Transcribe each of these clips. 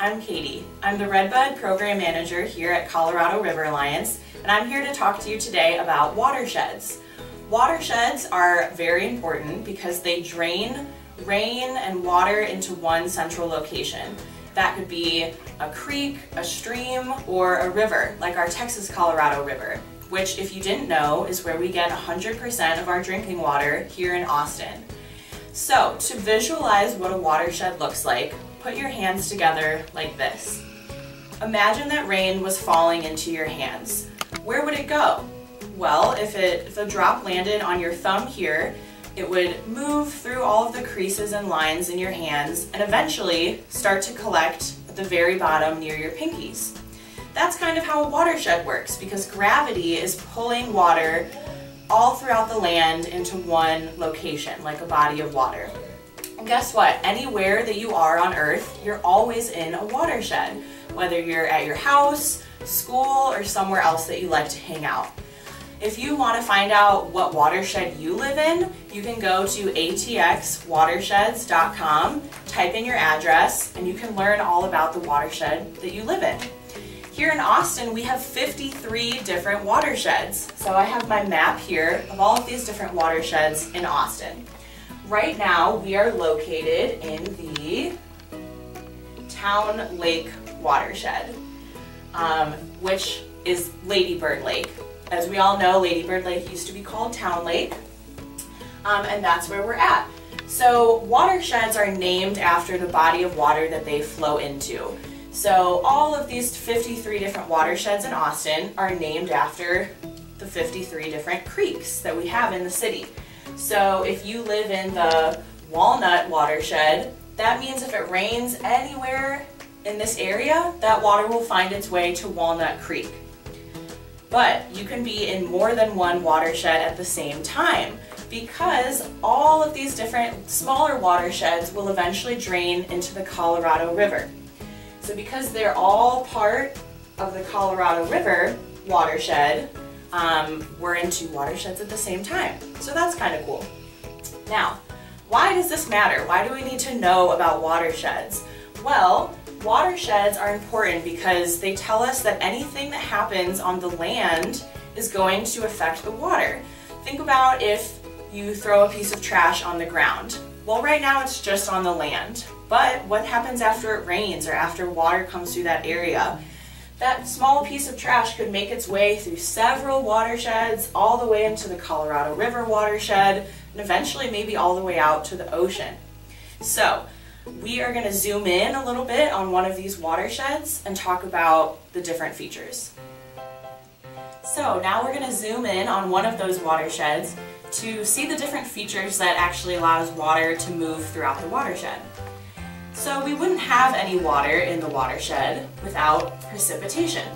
I'm Katie. I'm the Redbud Program Manager here at Colorado River Alliance, and I'm here to talk to you today about watersheds. Watersheds are very important because they drain rain and water into one central location. That could be a creek, a stream, or a river, like our Texas-Colorado River, which, if you didn't know, is where we get 100% of our drinking water here in Austin. So, to visualize what a watershed looks like, put your hands together like this. Imagine that rain was falling into your hands. Where would it go? Well, if a drop landed on your thumb here, it would move through all of the creases and lines in your hands and eventually start to collect at the very bottom near your pinkies. That's kind of how a watershed works, because gravity is pulling water all throughout the land into one location, like a body of water. And guess what? Anywhere that you are on Earth, you're always in a watershed, whether you're at your house, school, or somewhere else that you like to hang out. If you want to find out what watershed you live in, you can go to atxwatersheds.com, type in your address, and you can learn all about the watershed that you live in. Here in Austin, we have 53 different watersheds. So I have my map here of all of these different watersheds in Austin. Right now, we are located in the Town Lake watershed, which is Lady Bird Lake. As we all know, Lady Bird Lake used to be called Town Lake, and that's where we're at. So watersheds are named after the body of water that they flow into. So all of these 53 different watersheds in Austin are named after the 53 different creeks that we have in the city. So if you live in the Walnut watershed, that means if it rains anywhere in this area, that water will find its way to Walnut Creek. But you can be in more than one watershed at the same time, because all of these different smaller watersheds will eventually drain into the Colorado River. So because they're all part of the Colorado River watershed, we're in two watersheds at the same time. So that's kind of cool. Now, why does this matter? Why do we need to know about watersheds? Well, watersheds are important because they tell us that anything that happens on the land is going to affect the water. Think about if you throw a piece of trash on the ground. Well, right now it's just on the land, but what happens after it rains or after water comes through that area? That small piece of trash could make its way through several watersheds, all the way into the Colorado River watershed, and eventually maybe all the way out to the ocean. So, we are going to zoom in a little bit on one of these watersheds and talk about the different features. So now we're going to zoom in on one of those watersheds to see the different features that actually allows water to move throughout the watershed. So we wouldn't have any water in the watershed without precipitation.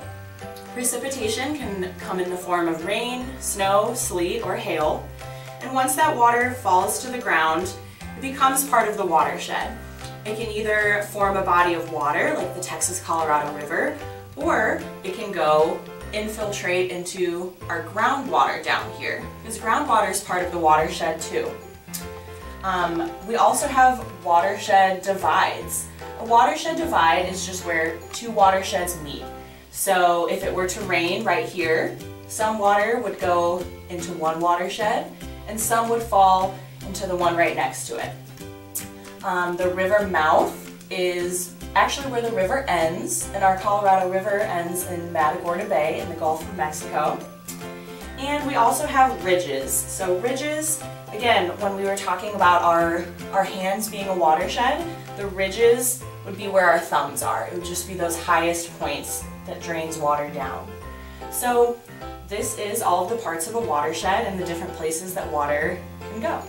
Precipitation can come in the form of rain, snow, sleet, or hail, and once that water falls to the ground, it becomes part of the watershed. It can either form a body of water like the Texas-Colorado River, or it can go infiltrate into our groundwater down here, because groundwater is part of the watershed too. We also have watershed divides. A watershed divide is just where two watersheds meet. So if it were to rain right here, some water would go into one watershed and some would fall into the one right next to it. The river mouth is actually where the river ends, and our Colorado River ends in Matagorda Bay in the Gulf of Mexico. And we also have ridges. So ridges, again, when we were talking about our hands being a watershed, the ridges would be where our thumbs are. It would just be those highest points that drains water down. So this is all of the parts of a watershed and the different places that water can go.